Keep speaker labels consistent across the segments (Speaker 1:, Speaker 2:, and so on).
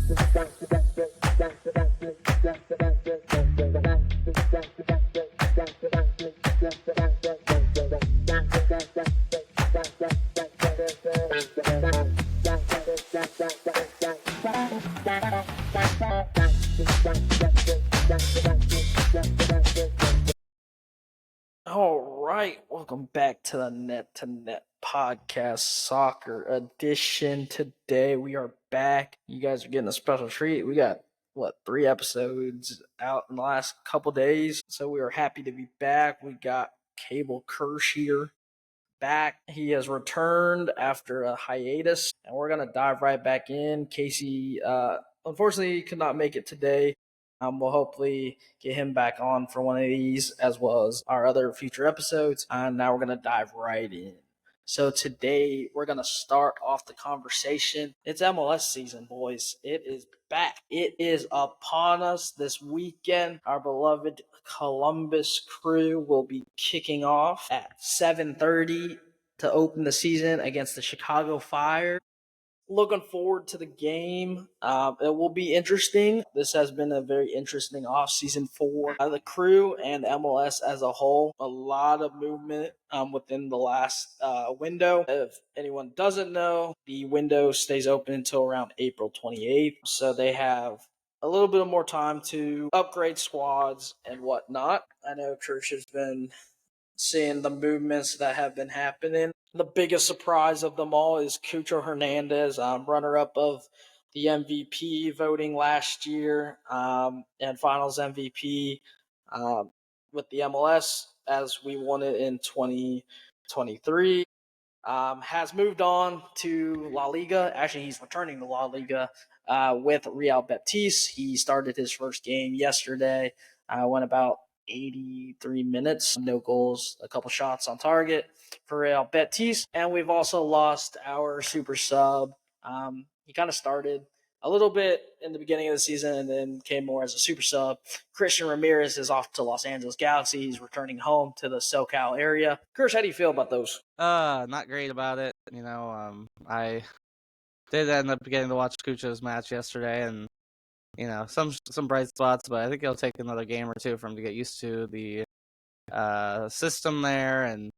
Speaker 1: All right, welcome back to the Net to Net podcast soccer edition. Today we are back. You guys are getting a special treat. We got 3 episodes out in the last couple days, so we are happy to be back. We got Cable Kirsch here back. He has returned after a hiatus, and we're gonna dive right back in. Casey, unfortunately, could not make it today. We'll hopefully get him back on for one of these as well as our other future episodes. And now we're going to dive right in. So today we're going to start off the conversation. It's MLS season, boys. It is back. It is upon us this weekend. Our beloved Columbus Crew will be kicking off at 7:30 to open the season against the Chicago Fire. Looking forward to the game. It will be interesting. This has been a very interesting offseason for the Crew and MLS as a whole. A lot of movement within the last window. If anyone doesn't know, the window stays open until around April 28th. So they have a little bit more time to upgrade squads and whatnot. I know Kirsch has been seeing the movements that have been happening. The biggest surprise of them all is Cucho Hernandez, runner-up of the MVP voting last year and Finals MVP with the MLS as we won it in 2023. Has moved on to La Liga. Actually, he's returning to La Liga with Real Betis. He started his first game yesterday. Went about 83 minutes, no goals, a couple shots on target for Real Betis. And we've also lost our super sub. He kind of started a little bit in the beginning of the season and then came more as a super sub. Christian Ramirez is off to Los Angeles Galaxy. He's returning home to the SoCal area. Chris, how do you feel about those?
Speaker 2: Not great about it. I did end up getting to watch Cucho's match yesterday, and some bright spots, but I think it'll take another game or two for him to get used to the system there. And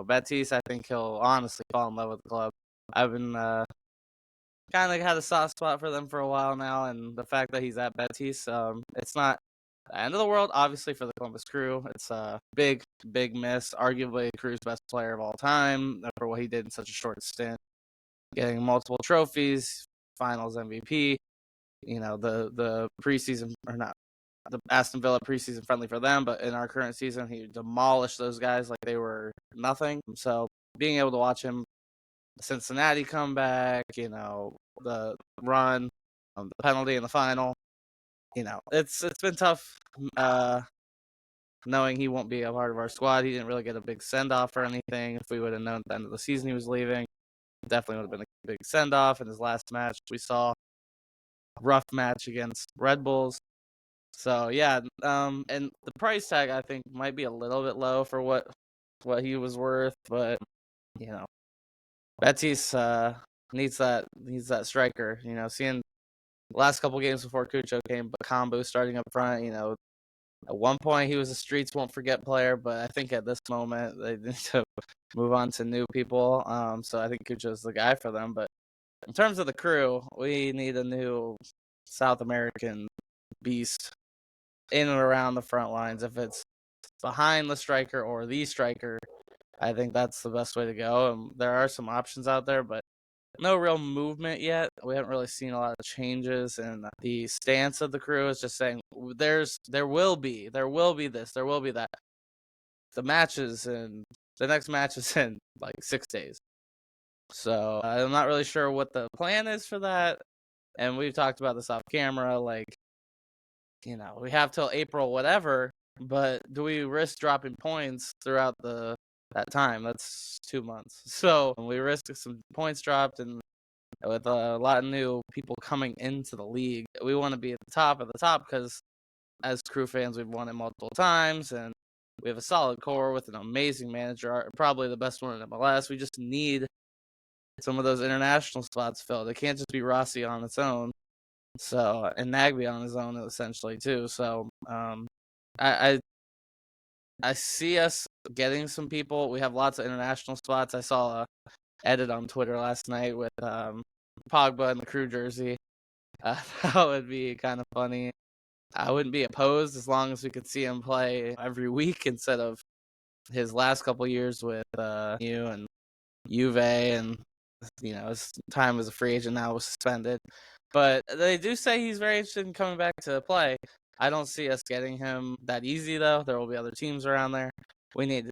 Speaker 2: Betis, I think he'll honestly fall in love with the club. I've been kind of had a soft spot for them for a while now, and the fact that he's at Betis, it's not the end of the world, obviously, for the Columbus Crew. It's a big miss, arguably Crew's best player of all time for what he did in such a short stint, getting multiple trophies, Finals MVP. The preseason, or not, the Aston Villa preseason friendly for them, but in our current season, he demolished those guys like they were nothing. So being able to watch him, the Cincinnati comeback, the run, the penalty in the final, it's been tough knowing he won't be a part of our squad. He didn't really get a big send-off or anything. If we would have known at the end of the season he was leaving, definitely would have been a big send-off. In his last match, we saw rough match against Red Bulls. So yeah, and the price tag I think might be a little bit low for what he was worth, but Betis needs that striker. Seeing the last couple games before Cucho came, Bakambu starting up front. At one point he was a streets won't forget player, but I think at this moment they need to move on to new people. So I think Cucho's the guy for them, but in terms of the Crew, we need a new South American beast in and around the front lines. If it's behind the striker or the striker, I think that's the best way to go. And there are some options out there, but no real movement yet. We haven't really seen a lot of changes, and the stance of the Crew is just saying there will be this, there will be that. The next match is in like 6 days. So I'm not really sure what the plan is for that. And we've talked about this off camera, we have till April, whatever, but do we risk dropping points throughout that time? That's 2 months. So we risk some points dropped, and with a lot of new people coming into the league, we want to be at the top of the top because as Crew fans, we've won it multiple times, and we have a solid core with an amazing manager, probably the best one in MLS. We just need some of those international spots filled. It can't just be Rossi on its own. So, and Nagby on his own essentially too. So, I I see us getting some people. We have lots of international spots. I saw a edit on Twitter last night with Pogba in the crew jersey. That would be kind of funny. I wouldn't be opposed as long as we could see him play every week instead of his last couple years with you and Juve, and his time as a free agent now was suspended. But they do say he's very interested in coming back to play. I don't see us getting him that easy though. There will be other teams around there. We need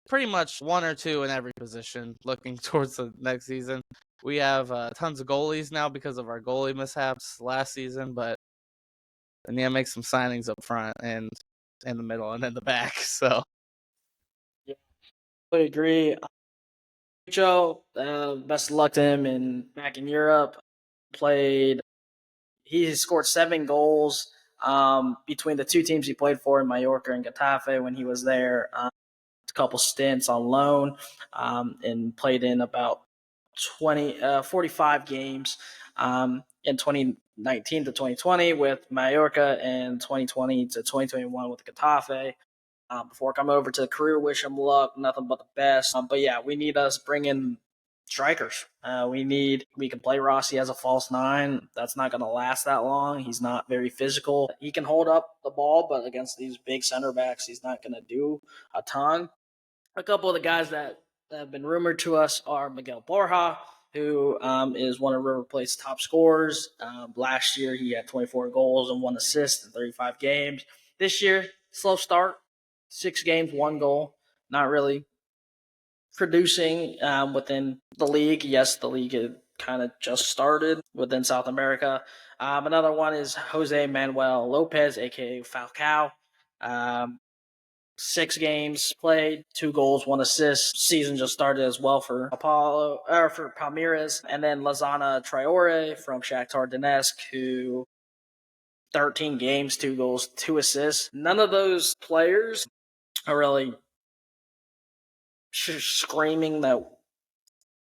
Speaker 2: pretty much one or two in every position looking towards the next season. We have tons of goalies now because of our goalie mishaps last season, but I need to make some signings up front and in the middle and in the back. So
Speaker 1: Yeah, I agree. Joe, best of luck to him back in Europe. Played. He scored 7 goals between the two teams he played for in Mallorca and Getafe when he was there. A couple stints on loan, and played in about 45 games in 2019 to 2020 with Mallorca and 2020 to 2021 with Getafe. Before coming over to the career, wish him luck, nothing but the best. But yeah, we need us bring in strikers. We can play Rossi as a false nine. That's not going to last that long. He's not very physical. He can hold up the ball, but against these big center backs, he's not going to do a ton. A couple of the guys that have been rumored to us are Miguel Borja, who is one of River Plate's top scorers. Last year, he had 24 goals and 1 assist in 35 games. This year, slow start, 6 games, 1 goal. Not really producing within the league. Yes, the league had kind of just started within South America. Another one is Jose Manuel Lopez, aka Falcao. Um, 6 games played, 2 goals, 1 assist. Season just started as well for for Palmeiras, and then Lazana Traore from Shakhtar Donetsk, who 13 games, 2 goals, 2 assists. None of those players are really screaming that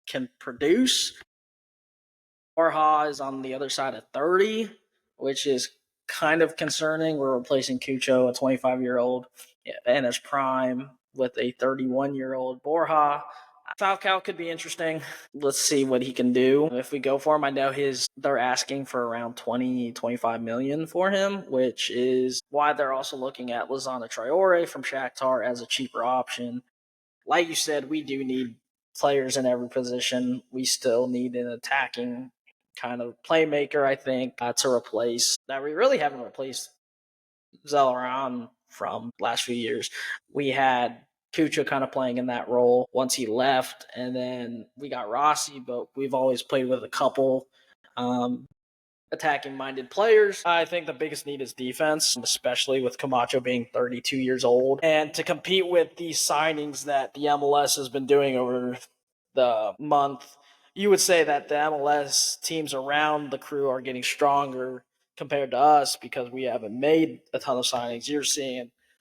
Speaker 1: can produce. Borja is on the other side of 30, which is kind of concerning. We're replacing Cucho, a 25-year-old, in his prime, with a 31-year-old Borja. Falcao could be interesting. Let's see what he can do. If we go for him, I know they're asking for around 20-25 million for him, which is why they're also looking at Lazana Traore from Shakhtar as a cheaper option. Like you said, we do need players in every position. We still need an attacking kind of playmaker, I think, to replace that. We really haven't replaced Zelleran from last few years. We had Kucha kind of playing in that role once he left, and then we got Rossi, but we've always played with a couple um, attacking minded players. I think the biggest need is defense, especially with Camacho being 32 years old. And to compete with these signings that the MLS has been doing over the month, you would say that the MLS teams around the crew are getting stronger compared to us because we haven't made a ton of signings.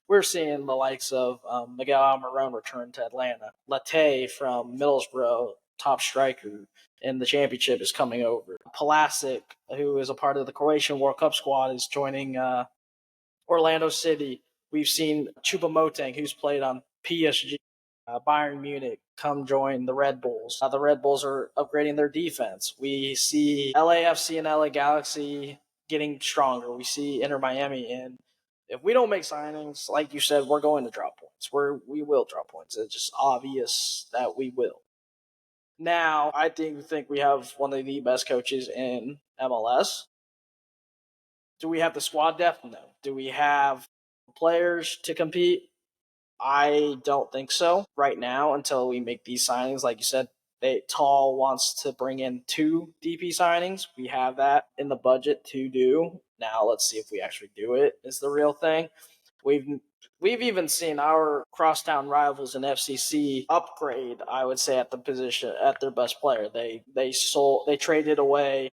Speaker 1: We're seeing the likes of Miguel Almiron return to Atlanta, Latte from Middlesbrough, top striker in the championship, is coming over. Palasic, who is a part of the Croatian World Cup squad, is joining Orlando City. We've seen Choupo-Moting, who's played on PSG, Bayern Munich, come join the Red Bulls. The Red Bulls are upgrading their defense. We see LAFC and LA Galaxy getting stronger. We see Inter Miami, and if we don't make signings, like you said, we're going to drop points. We will drop points. It's just obvious that we will. Now, I think we have one of the best coaches in MLS. Do we have the squad depth? No. Do we have players to compete? I don't think so right now until we make these signings. Like you said, Tall wants to bring in 2 DP signings. We have that in the budget to do. Now let's see if we actually do it. Is the real thing. We've we've even seen our crosstown rivals in FCC upgrade. I would say at the position at their best player. They traded away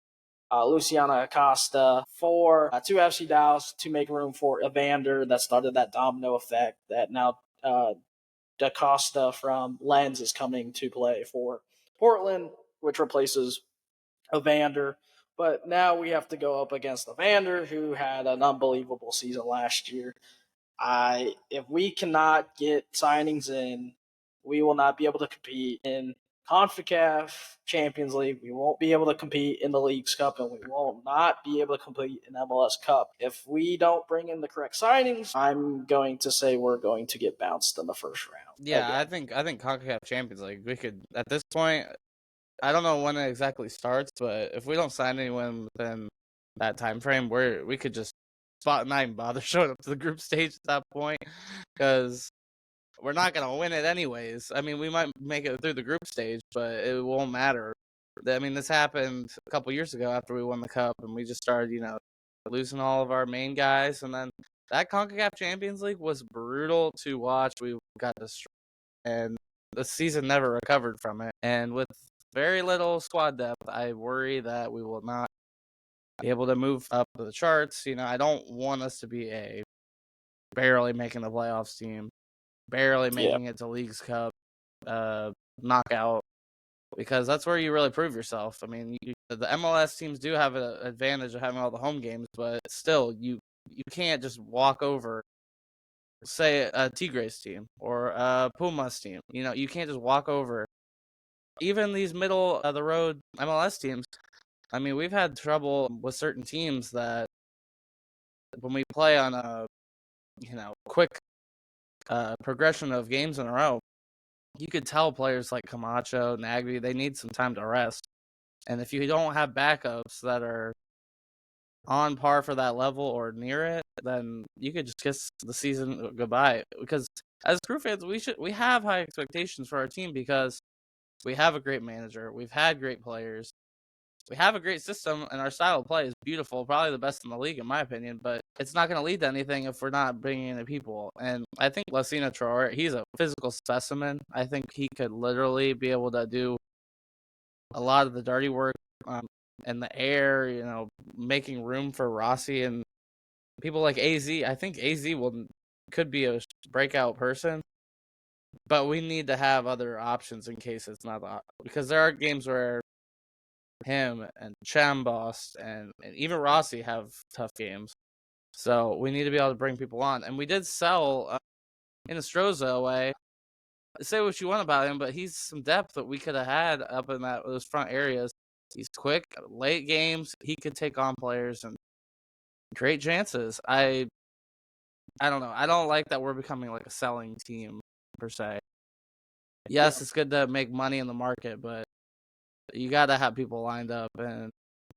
Speaker 1: Luciana Acosta for 2 FC Dallas to make room for Evander. That started that domino effect that now Da Costa from Lens is coming to play for Portland, which replaces Evander. But now we have to go up against Evander, who had an unbelievable season last year. If we cannot get signings in, we will not be able to compete in CONCACAF Champions League. We won't be able to compete in the Leagues Cup, and we will not be able to compete in MLS Cup. If we don't bring in the correct signings, I'm going to say we're going to get bounced in the first round.
Speaker 2: Yeah,
Speaker 1: again.
Speaker 2: I think CONCACAF Champions League, we could at this point. I don't know when it exactly starts, but if we don't sign anyone within that time frame, we could just not even bother showing up to the group stage at that point, because we're not gonna win it anyways. I mean, we might make it through the group stage, but it won't matter. I mean, this happened a couple years ago after we won the cup, and we just started, losing all of our main guys, and then that CONCACAF Champions League was brutal to watch. We got destroyed, and the season never recovered from it. And with very little squad depth, I worry that we will not be able to move up the charts. I don't want us to be a barely making the playoffs team, barely making it to Leagues Cup, knockout, because that's where you really prove yourself. I mean, the MLS teams do have an advantage of having all the home games, but still, you can't just walk over, say, a Tigres team or a Pumas team. You can't just walk over. Even these middle of the road MLS teams, I mean, we've had trouble with certain teams that when we play on a quick progression of games in a row, you could tell players like Camacho, Nagby, they need some time to rest. And if you don't have backups that are on par for that level or near it, then you could just kiss the season goodbye. Because as crew fans, we have high expectations for our team because we have a great manager, we've had great players, we have a great system, and our style of play is beautiful, probably the best in the league in my opinion, but it's not going to lead to anything if we're not bringing in the people. And I think Lassina Traore, he's a physical specimen. I think he could literally be able to do a lot of the dirty work in the air, making room for Rossi and people like AZ. I think AZ could be a breakout person, but we need to have other options in case it's not because there are games where him and Chambos and even Rossi have tough games. So we need to be able to bring people on. And we did sell Inestrosa away. Say what you want about him, but he's some depth that we could have had up in those front areas. He's quick, late games. He could take on players and create chances. I don't know. I don't like that we're becoming like a selling team per se. Yes, it's good to make money in the market, but you got to have people lined up. And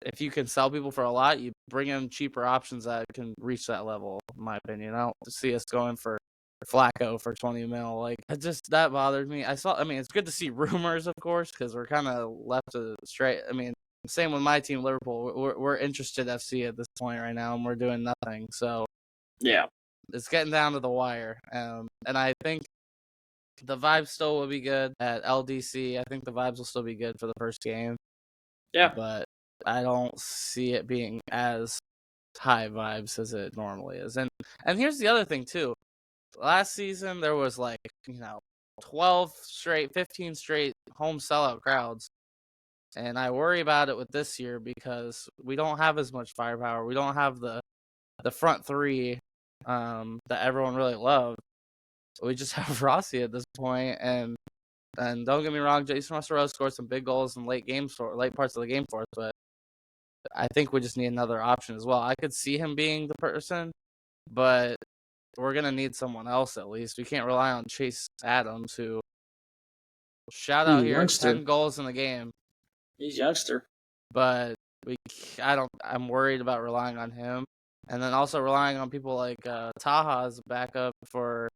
Speaker 2: if you can sell people for a lot, you bring in cheaper options that can reach that level, in my opinion. I don't see us going for Flacco for 20 mil. Like, that bothered me. I mean, it's good to see rumors, of course, because we're kind of left straight. I mean, same with my team, Liverpool. We're interested FC at this point right now, and we're doing nothing. So,
Speaker 1: Yeah.
Speaker 2: it's getting down to the wire. And I think the vibes still will be good at LDC. I think the vibes will still be good for the first game.
Speaker 1: Yeah.
Speaker 2: But I don't see it being as high vibes as it normally is. And here's the other thing, too. Last season, there was 12 straight, 15 straight home sellout crowds. And I worry about it with this year because we don't have as much firepower. We don't have the front three that everyone really loved. We just have Rossi at this point, and don't get me wrong, Jason Russell scored some big goals in late parts of the game for us, but I think we just need another option as well. I could see him being the person, but we're gonna need someone else at least. We can't rely on Chase Adams, who shout out here,
Speaker 1: youngster.
Speaker 2: 10 goals in the game.
Speaker 1: He's youngster,
Speaker 2: but I'm worried about relying on him, and then also relying on people like Taha as backup for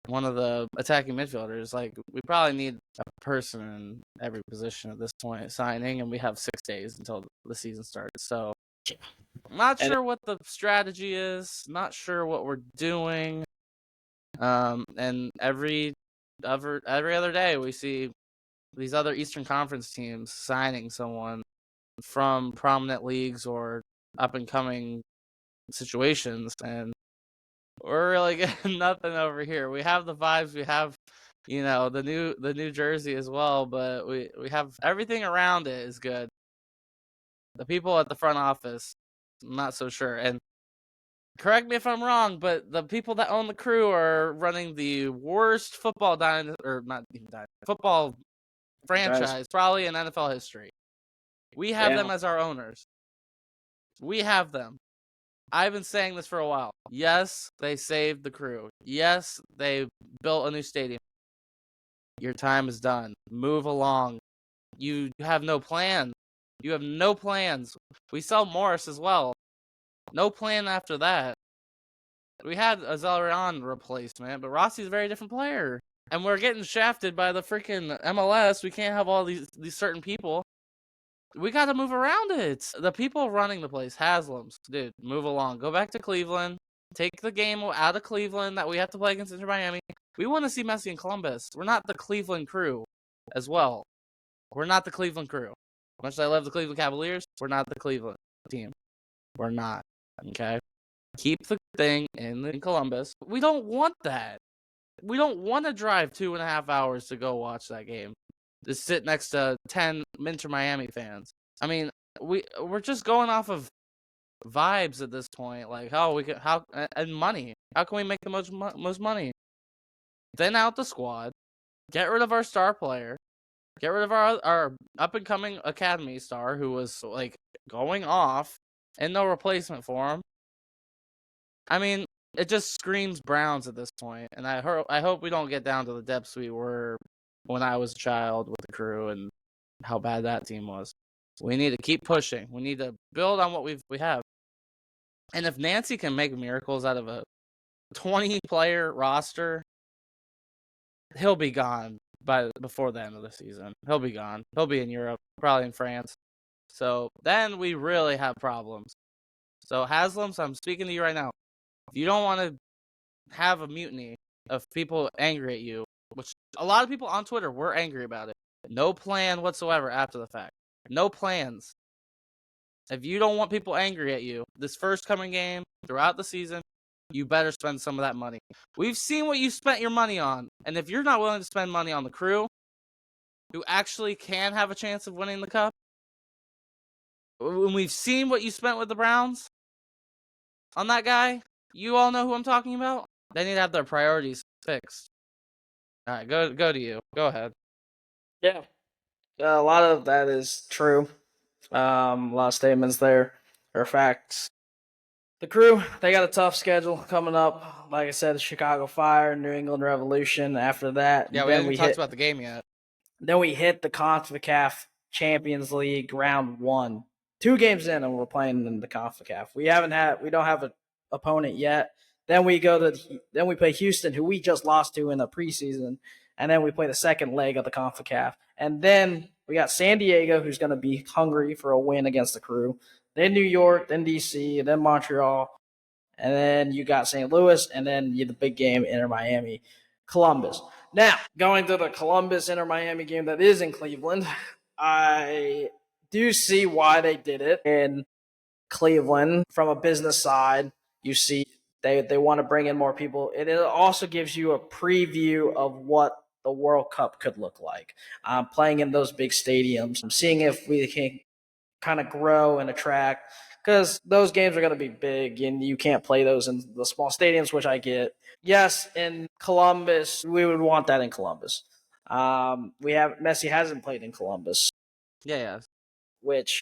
Speaker 2: one of the attacking midfielders. Like, we probably need a person in every position at this point signing, and we have 6 days until the season starts. So I'm not sure what the strategy is, not sure what we're doing. And every other day we see these other Eastern Conference teams signing someone from prominent leagues or up and coming situations, and we're really getting nothing over here. We have the vibes, we have the new jersey as well, but we have everything around it is good. The people at the front office, I'm not so sure. And correct me if I'm wrong, but the people that own the Crew are running the worst football football franchise probably in NFL history. We have them as our owners. We have them. I've been saying this for a while. Yes, they saved the Crew. Yes, they built a new stadium. Your time is done. Move along. You have no plan. You have no plans. We sell Morris as well. No plan after that. We had a Zelleran replacement, but Rossi's a very different player. And we're getting shafted by the freaking MLS. We can't have all these certain people. We got to move around it. The people running the place, Haslam's, dude, move along. Go back to Cleveland. Take the game out of Cleveland that we have to play against Inter Miami. We want to see Messi in Columbus. We're not the Cleveland Crew as well. We're not the Cleveland Crew. Much as I love the Cleveland Cavaliers, we're not the Cleveland team. We're not. Okay? Keep the thing in Columbus. We don't want that. We don't want to drive 2.5 hours to go watch that game. To sit next to 10 Inter Miami fans. I mean, we're just going off of vibes at this point. Like and money. How can we make the most money? Thin out the squad. Get rid of our star player. Get rid of our up and coming academy star who was like going off, and no replacement for him. I mean, it just screams Browns at this point, and I hope we don't get down to the depths we were when I was a child with the Crew and how bad that team was. We need to keep pushing. We need to build on what we have. And if Nancy can make miracles out of a 20-player roster, he'll be gone before the end of the season. He'll be gone. He'll be in Europe, probably in France. So then we really have problems. So Haslam's, I'm speaking to you right now. If you don't want to have a mutiny of people angry at you, which a lot of people on Twitter were angry about it, no plan whatsoever after the fact. No plans. If you don't want people angry at you, this first coming game, throughout the season, you better spend some of that money. We've seen what you spent your money on, and if you're not willing to spend money on the Crew, who actually can have a chance of winning the Cup, when we've seen what you spent with the Browns on that guy, you all know who I'm talking about? They need to have their priorities fixed. All right, go to you. Go ahead.
Speaker 1: Yeah, a lot of that is true. A lot of statements there are facts. The Crew, they got a tough schedule coming up. Like I said, the Chicago Fire, New England Revolution. After that,
Speaker 2: Yeah, we haven't talked about the game yet.
Speaker 1: Then we hit the CONCACAF Champions League round 1. 2 games in, and we're playing in the CONCACAF. We don't have an opponent yet. Then we play Houston, who we just lost to in the preseason, and then we play the second leg of the CONCACAF. And then we got San Diego, who's going to be hungry for a win against the Crew. Then New York, then DC, then Montreal, and then you got St. Louis, and then you the big game, Inter Miami, Columbus. Now, going to the Columbus Inter Miami game that is in Cleveland, I do see why they did it in Cleveland from a business side. You see, they want to bring in more people. It also gives you a preview of what the World Cup could look like. Playing in those big stadiums, seeing if we can kind of grow and attract, because those games are going to be big and you can't play those in the small stadiums, which I get. Yes, in Columbus, we would want that in Columbus. Messi hasn't played in Columbus.
Speaker 2: Yeah.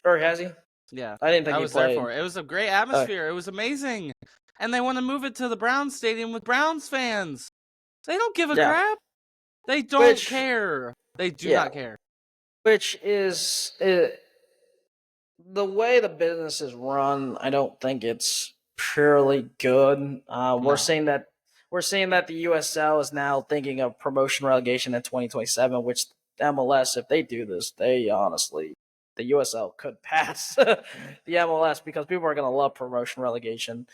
Speaker 1: Or has he?
Speaker 2: Yeah.
Speaker 1: I didn't think
Speaker 2: I
Speaker 1: he
Speaker 2: was
Speaker 1: played.
Speaker 2: there for it. It was a great atmosphere. It was amazing. And they want to move it to the Browns Stadium with Browns fans. They don't give a crap. They don't care. They do not care.
Speaker 1: Which is the way the business is run. I don't think it's purely good. We're saying that the USL is now thinking of promotion relegation in 2027, which MLS, if they do this, they honestly, the USL could pass the MLS, because people are going to love promotion relegation.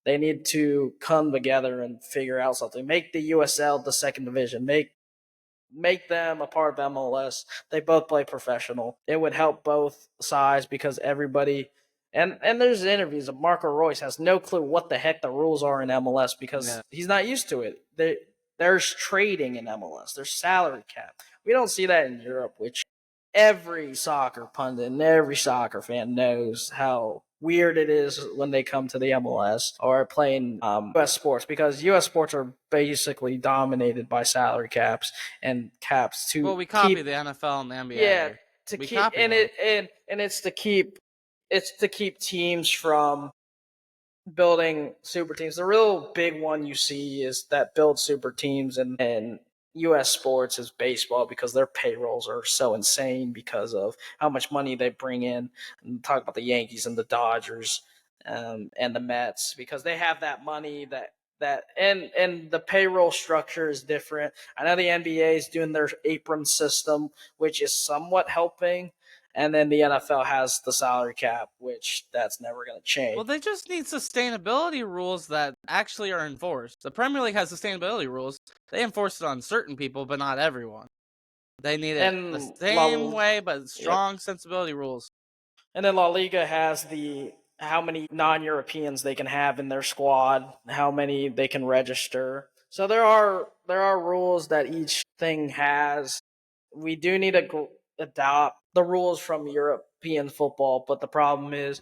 Speaker 1: They need to come together and figure out something. Make the USL the second division. Make them a part of MLS. They both play professional. It would help both sides, because everybody and there's interviews of Marco Royce has no clue what the heck the rules are in MLS, because he's not used to it. There's trading in MLS. There's salary cap. We don't see that in Europe, which every soccer pundit and every soccer fan knows how weird it is when they come to the MLS or playing U.S. sports, because U.S. sports are basically dominated by salary caps and caps
Speaker 2: Well,
Speaker 1: to
Speaker 2: we copy
Speaker 1: keep,
Speaker 2: the NFL and the
Speaker 1: yeah,
Speaker 2: NBA.
Speaker 1: to
Speaker 2: We
Speaker 1: keep,
Speaker 2: copy them.
Speaker 1: and it's to keep teams from building super teams. The real big one you see is that build super teams and U.S. sports is baseball, because their payrolls are so insane because of how much money they bring in. And talk about the Yankees and the Dodgers, and the Mets, because they have that money and the payroll structure is different. I know the NBA is doing their apron system, which is somewhat helping, and then the NFL has the salary cap, which that's never going to change.
Speaker 2: Well, they just need sustainability rules that actually are enforced. The Premier League has sustainability rules. They enforce it on certain people, but not everyone. They need it the
Speaker 1: And
Speaker 2: same way, but
Speaker 1: yep.
Speaker 2: strong sensibility rules.
Speaker 1: And then La Liga has the how many non-Europeans they can have in their squad, how many they can register. So there are rules that each thing has. We do need to adopt the rules from European football, but the problem is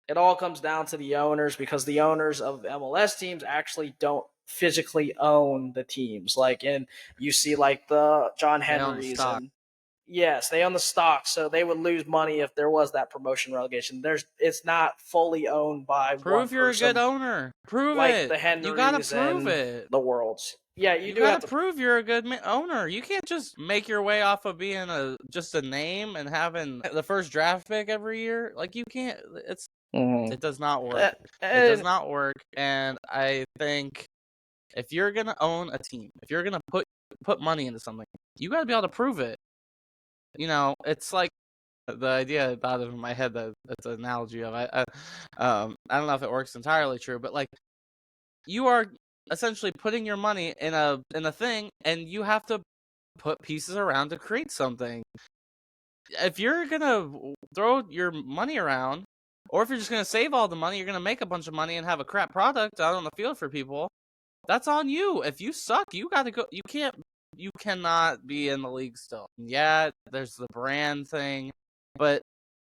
Speaker 1: it all comes down to the owners, because the owners of MLS teams actually don't physically own the teams. Like in you see like the John
Speaker 2: They own the
Speaker 1: Henrys
Speaker 2: stock.
Speaker 1: and yes, they own the stock, so they would lose money if there was that promotion relegation. It's not fully owned by one
Speaker 2: Prove you're a good
Speaker 1: person
Speaker 2: owner. Prove
Speaker 1: like
Speaker 2: it.
Speaker 1: the
Speaker 2: You gotta
Speaker 1: Henrys
Speaker 2: prove
Speaker 1: and
Speaker 2: it.
Speaker 1: the Worlds. Yeah, you
Speaker 2: You
Speaker 1: do have
Speaker 2: gotta
Speaker 1: to.
Speaker 2: prove you're a good owner. You can't just make your way off of being just a name and having the first draft pick every year. Like you can't. It does not work. It does not work. And I think if you're gonna own a team, if you're gonna put money into something, you gotta be able to prove it. You know, it's like the idea about it in my head that it's an analogy of I don't know if it works entirely true, but like you are essentially putting your money in a thing, and you have to put pieces around to create something. If you're gonna throw your money around, or if you're just gonna save all the money, you're gonna make a bunch of money and have a crap product out on the field for people. That's on you. If you suck, you gotta go. You cannot be in the league still. Yeah, there's the brand thing, but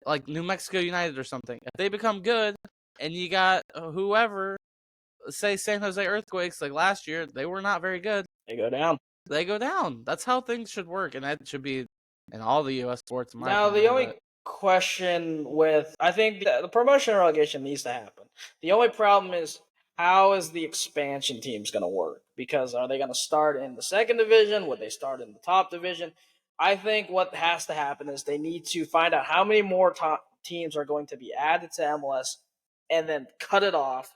Speaker 2: like New Mexico United or something, if they become good, and you got whoever, say San Jose Earthquakes, like last year, they were not very good.
Speaker 1: They go down.
Speaker 2: They go down. That's how things should work, and that should be in all the U.S. sports, in my
Speaker 1: Now, the
Speaker 2: opinion.
Speaker 1: only
Speaker 2: But
Speaker 1: question with I think the promotion relegation needs to happen. The only problem is, how is the expansion teams going to work? Because are they going to start in the second division? Would they start in the top division? I think what has to happen is they need to find out how many more teams are going to be added to MLS, and then cut it off,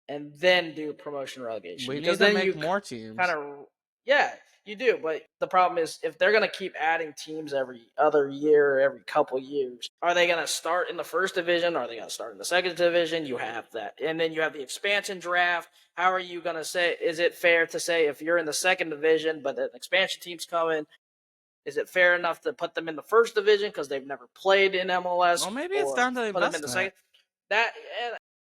Speaker 1: and then do promotion relegation.
Speaker 2: we
Speaker 1: Because
Speaker 2: need to
Speaker 1: then
Speaker 2: make
Speaker 1: you
Speaker 2: more teams.
Speaker 1: kind of, yeah, you do. But the problem is, if they're going to keep adding teams every other year, every couple years, are they going to start in the first division? Are they going to start in the second division? You have that, and then you have the expansion draft. How are you going to say? Is it fair to say if you're in the second division, but an expansion team's coming? Is it fair enough to put them in the first division because they've never played in MLS,
Speaker 2: Well, maybe it's
Speaker 1: or
Speaker 2: down to
Speaker 1: put them in the
Speaker 2: investment.
Speaker 1: second? That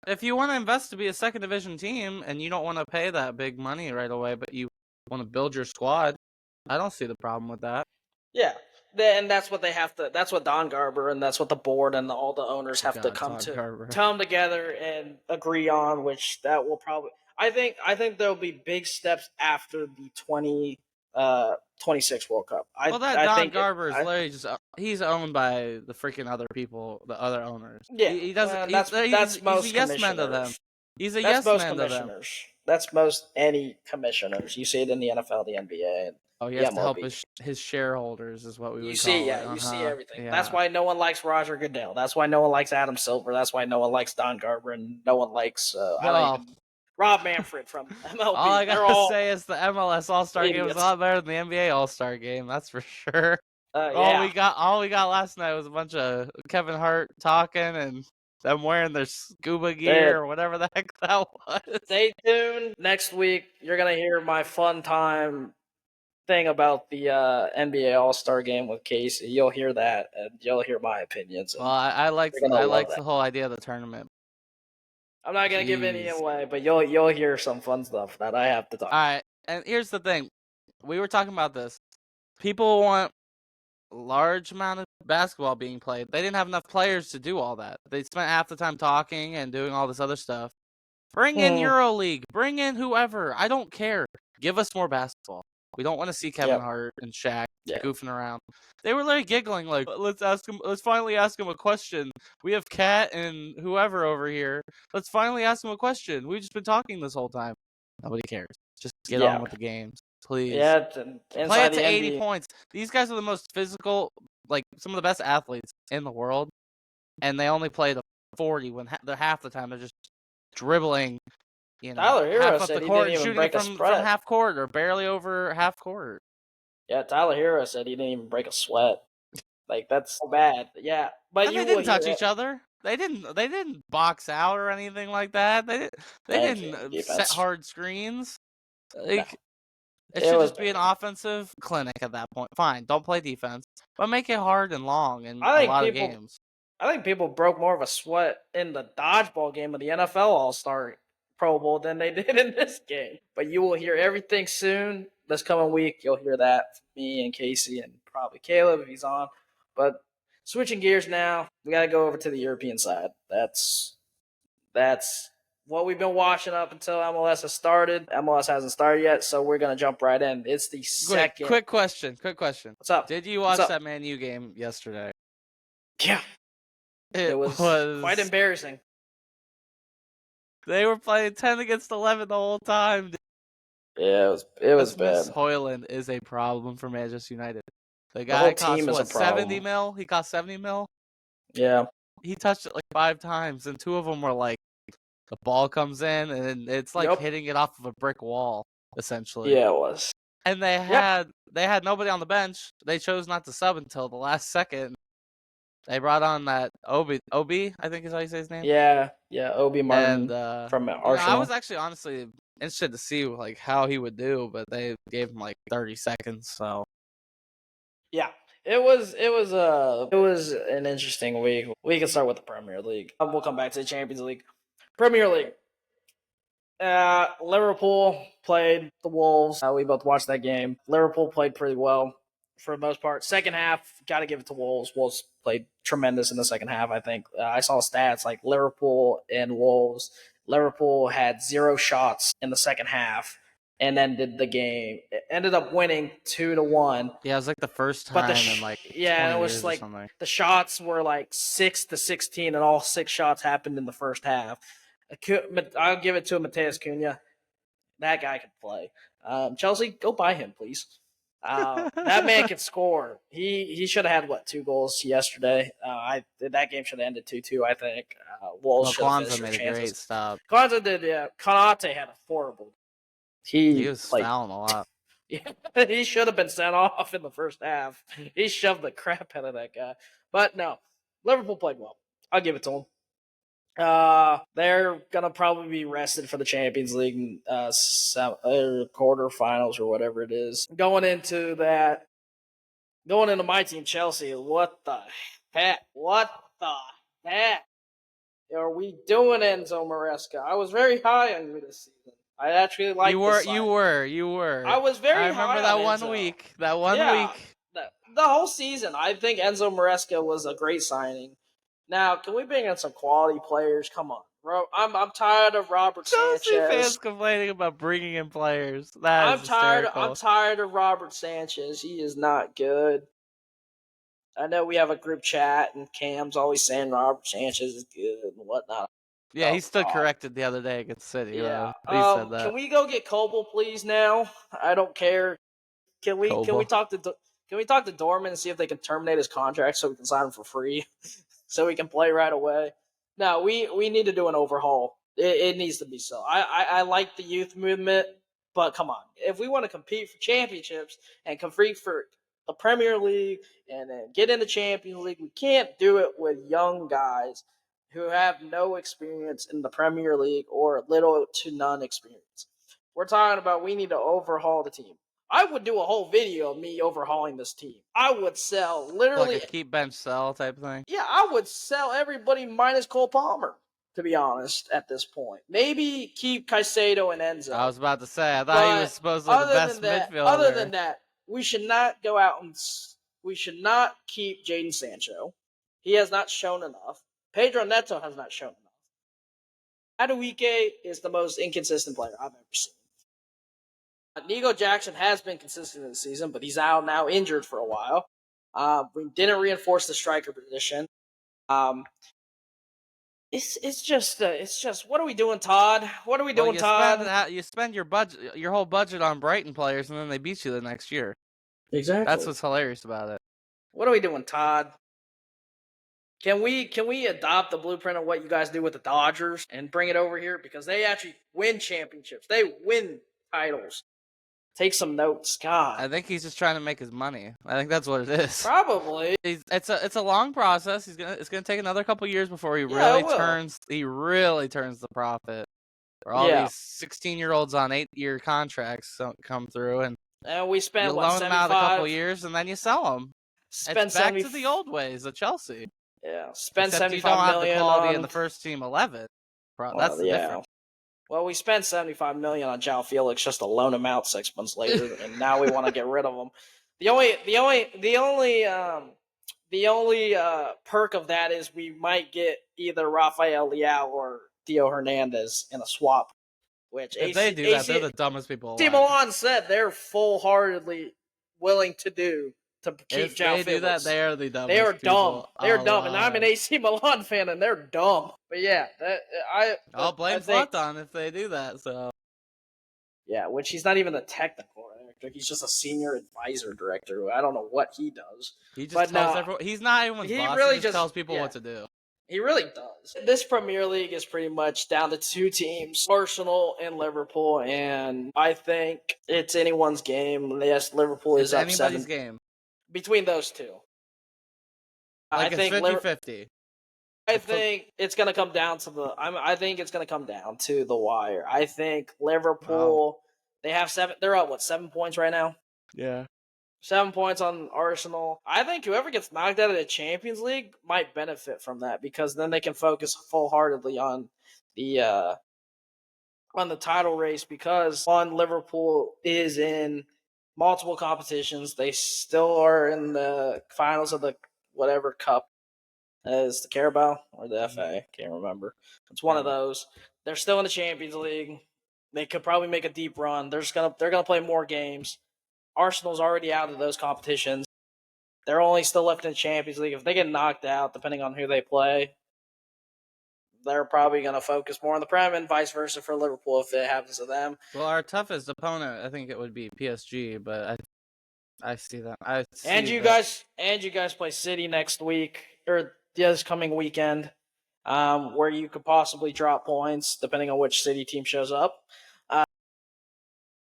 Speaker 2: If you want to invest to be a second division team and you don't want to pay that big money right away, but you want to build your squad, I don't see the problem with that.
Speaker 1: Yeah, and that's what they have to. That's what Don Garber and that's what the board and all the owners have to
Speaker 2: God,
Speaker 1: come
Speaker 2: Todd Carver.
Speaker 1: together and agree on. Which that will probably. I think there'll be big steps after the 26 World Cup.
Speaker 2: Well, that
Speaker 1: I
Speaker 2: Don
Speaker 1: think it.
Speaker 2: Garber is literally just he's owned by the freaking other people, the other owners.
Speaker 1: Yeah,
Speaker 2: He doesn't.
Speaker 1: and
Speaker 2: He's
Speaker 1: that's
Speaker 2: a
Speaker 1: most
Speaker 2: yes man to them.
Speaker 1: commissioners.
Speaker 2: He's a
Speaker 1: That's
Speaker 2: yes
Speaker 1: most
Speaker 2: man to them.
Speaker 1: commissioners. That's most any commissioners. You see it in the NFL, the NBA, and
Speaker 2: Oh, he
Speaker 1: the
Speaker 2: has to help
Speaker 1: MLB.
Speaker 2: his shareholders, is what we
Speaker 1: You
Speaker 2: would
Speaker 1: see,
Speaker 2: call it.
Speaker 1: yeah, you see everything. That's
Speaker 2: Yeah.
Speaker 1: why no one likes Roger Goodell. That's why no one likes Adam Silver. That's why no one likes Don Garber, and no one likes I don't
Speaker 2: Well,
Speaker 1: even Rob Manfred from
Speaker 2: all I
Speaker 1: MLB. They're
Speaker 2: gotta
Speaker 1: all
Speaker 2: say is the MLS All Star Game was a
Speaker 1: idiots.
Speaker 2: lot better than the NBA All Star Game. That's for sure.
Speaker 1: Yeah,
Speaker 2: All we got last night was a bunch of Kevin Hart talking and them wearing their scuba gear or whatever the heck that was.
Speaker 1: stay tuned. Next week, you're gonna hear my fun time thing about the NBA All Star Game with Casey. You'll hear that, and you'll hear my opinions,
Speaker 2: Well,
Speaker 1: and you're gonna
Speaker 2: I
Speaker 1: love
Speaker 2: liked
Speaker 1: that.
Speaker 2: the whole idea of the tournament.
Speaker 1: I'm not gonna give any
Speaker 2: Jeez.
Speaker 1: away, but you'll hear some fun stuff that I have to talk.
Speaker 2: All right, and here's the thing: we were talking about this. People want large amount of basketball being played. They didn't have enough players to do all that. They spent half the time talking and doing all this other stuff. Bring in EuroLeague. Bring in whoever. I don't care. Give us more basketball. We don't want to see Kevin Hart and Shaq goofing around. They were literally giggling like, let's finally ask him a question. We have Kat and whoever over here. Let's finally ask him a question. We've just been talking this whole time. Nobody cares. Just get on with the games, please.
Speaker 1: Yeah,
Speaker 2: play it to 80 points. These guys are the most physical, like some of the best athletes in the world, and they only play the 40 when they're half the time they're just dribbling,
Speaker 1: Tyler Hero
Speaker 2: half up
Speaker 1: said
Speaker 2: the
Speaker 1: he
Speaker 2: court
Speaker 1: didn't
Speaker 2: and
Speaker 1: even
Speaker 2: shooting
Speaker 1: break a
Speaker 2: from
Speaker 1: spread.
Speaker 2: half court or barely over half court.
Speaker 1: Yeah, Tyler Hero said he didn't even break a sweat. Like, that's so bad. Yeah, but
Speaker 2: and they didn't touch each other. They didn't box out or anything like that. They didn't set hard screens. Like, it should just be an offensive clinic at that point. Fine, don't play defense, but make it hard and long in a lot of games.
Speaker 1: I think people broke more of a sweat in the dodgeball game of the NFL All-Star Pro Bowl than they did in this game. But you will hear everything soon. This coming week, you'll hear that from me and Casey and probably Caleb if he's on. But switching gears now, we got to go over to the European side. That's what we've been watching up until MLS has started. MLS hasn't started yet, so we're going to jump right in. It's the second.
Speaker 2: Quick question.
Speaker 1: What's up?
Speaker 2: Did you watch that Man U game yesterday?
Speaker 1: Yeah. It was quite embarrassing.
Speaker 2: They were playing 10 against 11 the whole time.
Speaker 1: Yeah, it was bad.
Speaker 2: Højlund is a problem for Manchester United. The guy cost, what, 70 mil? He cost 70 mil?
Speaker 1: Yeah.
Speaker 2: He touched it like 5 times, and 2 of them were like, the ball comes in, and it's like hitting it off of a brick wall, essentially.
Speaker 1: Yeah, it was.
Speaker 2: And they had nobody on the bench. They chose not to sub until the last second. They brought on that Obi, I think is how you say his name.
Speaker 1: Yeah, Obi Martin from Arsenal.
Speaker 2: I was actually honestly interested to see like how he would do, but they gave him like 30 seconds. So
Speaker 1: yeah, it was an interesting week. We can start with the Premier League. We'll come back to the Champions League. Premier League. Liverpool played the Wolves. We both watched that game. Liverpool played pretty well for the most part. Second half, got to give it to Wolves. Wolves played tremendous in the second half, I think. I saw stats like Liverpool and Wolves. Liverpool had 0 shots in the second half and ended the game. It ended up winning 2-1.
Speaker 2: Yeah, it was like the first time in like 20
Speaker 1: it was
Speaker 2: years
Speaker 1: like
Speaker 2: or something.
Speaker 1: The shots were like 6-16, and all 6 shots happened in the first half. I'll give it to Matheus Cunha. That guy can play. Chelsea, go buy him, please. That man can score. He should have had 2 goals yesterday. That game should have ended 2-2. I think. Wolves
Speaker 2: Kwanzaa made a great stop.
Speaker 1: Kwanzaa did. Yeah, Konate had a horrible.
Speaker 2: He was fouling a lot.
Speaker 1: Yeah, he should have been sent off in the first half. He shoved the crap out of that guy. But no, Liverpool played well. I'll give it to him. They're gonna probably be rested for the Champions League quarterfinals or whatever it is. Going into my team, Chelsea. What the heck? What the heck are we doing, Enzo Maresca? I was very high on you this season. I actually liked
Speaker 2: you were.
Speaker 1: I was very high. I
Speaker 2: remember that one
Speaker 1: Enzo.
Speaker 2: Week. That one week.
Speaker 1: The whole season. I think Enzo Maresca was a great signing. Now, can we bring in some quality players? Come on, bro. I'm tired of Robert Sanchez.
Speaker 2: Chelsea fans complaining about bringing in players. I'm
Speaker 1: tired of Robert Sanchez. He is not good. I know we have a group chat, and Cam's always saying Robert Sanchez is good and whatnot.
Speaker 2: Yeah, he stood corrected the other day against City. Yeah, he said that.
Speaker 1: Can we go get Kobel, please? Now, I don't care. Can we talk to Dorman and see if they can terminate his contract so we can sign him for free? So we can play right away. No, we need to do an overhaul. It needs to be so. I like the youth movement, but come on. If we want to compete for championships and compete for the Premier League and then get in the Champions League, we can't do it with young guys who have no experience in the Premier League or little to none experience. We're talking about we need to overhaul the team. I would do a whole video of me overhauling this team. I would sell literally
Speaker 2: like a keep bench sell type thing.
Speaker 1: Yeah, I would sell everybody minus Cole Palmer, to be honest, at this point. Maybe keep Caicedo and Enzo.
Speaker 2: I was about to say, I thought he was supposedly the best midfielder.
Speaker 1: Other than that, we should not go out and we should not keep Jadon Sancho. He has not shown enough. Pedro Neto has not shown enough. Madueke is the most inconsistent player I've ever seen. Nico Jackson has been consistent this season, but he's out now injured for a while. We didn't reinforce the striker position. It's just what are we doing, Todd? What are we doing, Todd?
Speaker 2: You spend your whole budget on Brighton players, and then they beat you the next year.
Speaker 1: Exactly.
Speaker 2: That's what's hilarious about it.
Speaker 1: What are we doing, Todd? Can we adopt the blueprint of what you guys do with the Dodgers and bring it over here? Because they actually win championships. They win titles. Take some notes, God.
Speaker 2: I think he's just trying to make his money. I think that's what it is.
Speaker 1: Probably.
Speaker 2: It's a long process. It's gonna take another couple years before he really turns the profit. For all these 16-year-olds on 8-year contracts come through, and
Speaker 1: we spend
Speaker 2: you loan them out a couple years, and then you sell them. It's back to the old ways of Chelsea.
Speaker 1: Yeah, spend
Speaker 2: $75 million. You
Speaker 1: don't
Speaker 2: have the quality in the first team 11. That's the difference.
Speaker 1: Well, we spent $75 million on João Felix just to loan him out 6 months later, and now we want to get rid of him. The only perk of that is we might get either Rafael Leao or Theo Hernandez in a swap. Which
Speaker 2: if they do that, they're the dumbest people alive.
Speaker 1: AC Milan said they're full-heartedly willing to do to keep João Felix.
Speaker 2: If they do that, they are the dumbest.
Speaker 1: They are dumb. They're dumb,
Speaker 2: alive.
Speaker 1: and I'm an AC Milan fan, and they're dumb. But yeah,
Speaker 2: I'll blame Zlatan if they do that. So
Speaker 1: yeah, which he's not even a technical director; he's just a senior advisor director. I don't know what he does.
Speaker 2: He just tells everyone. He's not anyone's boss.
Speaker 1: Really
Speaker 2: he just tells people what to do.
Speaker 1: He really does. This Premier League is pretty much down to 2 teams, Arsenal and Liverpool, and I think it's anyone's game. Yes, Liverpool is up 7.
Speaker 2: Anybody's game.
Speaker 1: Between those two.
Speaker 2: I think 50-50.
Speaker 1: I think it's going to come down to I think it's going to come down to the wire. I think Liverpool, they have 7. They're up, 7 points right now?
Speaker 2: Yeah.
Speaker 1: 7 points on Arsenal. I think whoever gets knocked out of the Champions League might benefit from that because then they can focus full-heartedly on the title race because Liverpool is in multiple competitions. They still are in the finals of the whatever cup. Is the Carabao or the FA? Can't remember. It's one of those. They're still in the Champions League. They could probably make a deep run. They're gonna play more games. Arsenal's already out of those competitions. They're only still left in the Champions League. If they get knocked out, depending on who they play, they're probably going to focus more on the Prem and vice versa for Liverpool if it happens to them.
Speaker 2: Well, our toughest opponent, I think it would be PSG, but I see that.
Speaker 1: You guys play City next week or this coming weekend, where you could possibly drop points depending on which City team shows up.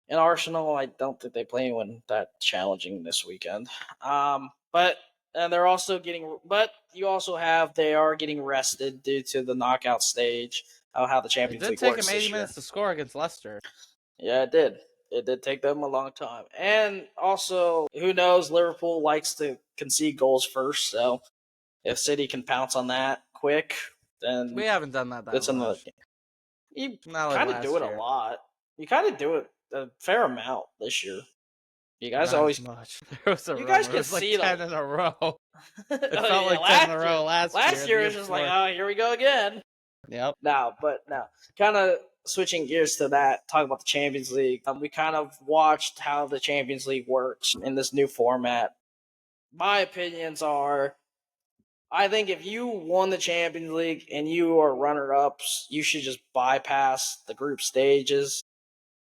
Speaker 1: In Arsenal, I don't think they play anyone that challenging this weekend. But they're also getting, they are getting rested due to the knockout stage of how the Champions League works.
Speaker 2: It did take them 80 minutes to score against Leicester.
Speaker 1: Yeah, it did. It did take them a long time. And also, who knows, Liverpool likes to concede goals first, so if City can pounce on that quick, then
Speaker 2: we haven't done that. That's another game.
Speaker 1: You kind of do it a lot. You kind of do it a fair amount this year. You guys
Speaker 2: Not
Speaker 1: always
Speaker 2: much. There was
Speaker 1: you guys can see
Speaker 2: 10 in a row. It felt
Speaker 1: yeah,
Speaker 2: like 10 in a row last year.
Speaker 1: Last year it was just like, oh, here we go again.
Speaker 2: Yep.
Speaker 1: Now, kind of switching gears to that, talk about the Champions League. We kind of watched how the Champions League works in this new format. My opinions are, I think if you won the Champions League and you are runner-ups, you should just bypass the group stages.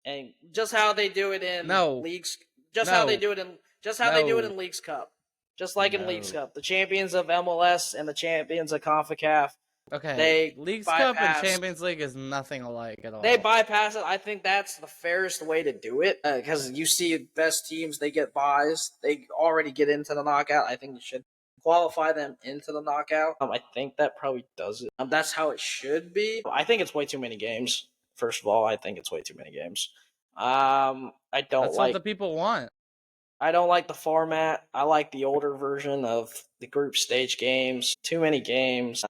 Speaker 1: And just how they do it in leagues, how they do it in Leagues Cup, just like in Leagues Cup, the champions of MLS and the champions of CONCACAF.
Speaker 2: Okay, Leagues Cup and Champions League is nothing alike at all.
Speaker 1: They bypass it. I think that's the fairest way to do it because you see best teams, they get buys. They already get into the knockout. I think you should qualify them into the knockout. I think that probably does it. That's how it should be. I think it's way too many games. First of all, I think it's way too many games. That's
Speaker 2: what the people want.
Speaker 1: I don't like the format. I like the older version of the group stage games. Too many games,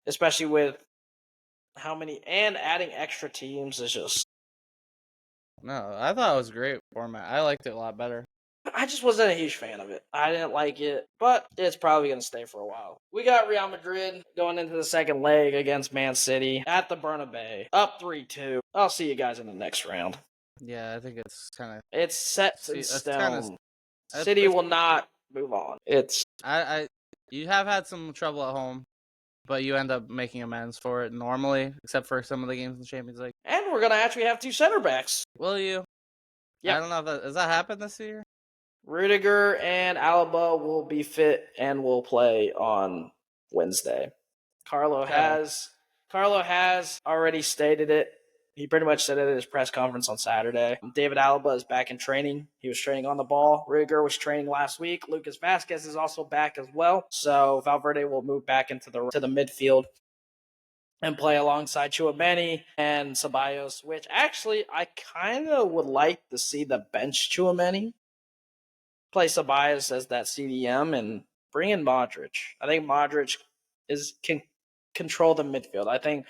Speaker 1: especially with how many and adding extra teams is just.
Speaker 2: No, I thought it was a great format. I liked it a lot better.
Speaker 1: I just wasn't a huge fan of it. I didn't like it, but it's probably going to stay for a while. We got Real Madrid going into the second leg against Man City at the Bernabeu, up 3-2. I'll see you guys in the next round.
Speaker 2: Yeah, I think it's kind of.
Speaker 1: It's set in stone. City will not move on.
Speaker 2: You have had some trouble at home, but you end up making amends for it normally, except for some of the games in the Champions League.
Speaker 1: And we're going to actually have 2 center backs.
Speaker 2: Will you?
Speaker 1: Yep.
Speaker 2: I don't know if has that happened this year?
Speaker 1: Rudiger and Alaba will be fit and will play on Wednesday. Carlo has already stated it. He pretty much said it at his press conference on Saturday. David Alaba is back in training. He was training on the ball. Rudiger was training last week. Lucas Vazquez is also back as well. So Valverde will move back into the midfield and play alongside Tchouaméni and Ceballos, which actually I kind of would like to see the bench Tchouaméni. Play Ceballos as that CDM and bring in Modric. I think Modric can control the midfield. I think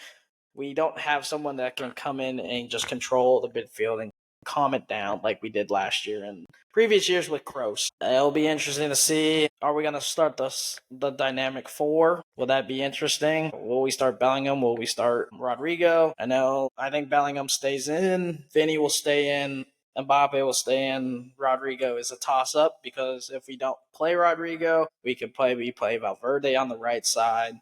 Speaker 1: we don't have someone that can come in and just control the midfield and calm it down like we did last year and previous years with Kroos. It'll be interesting to see. Are we going to start the dynamic 4? Will that be interesting? Will we start Bellingham? Will we start Rodrigo? I think Bellingham stays in. Vinny will stay in. Mbappe will stay in. Rodrigo is a toss-up because if we don't play Rodrigo, we play Valverde on the right side.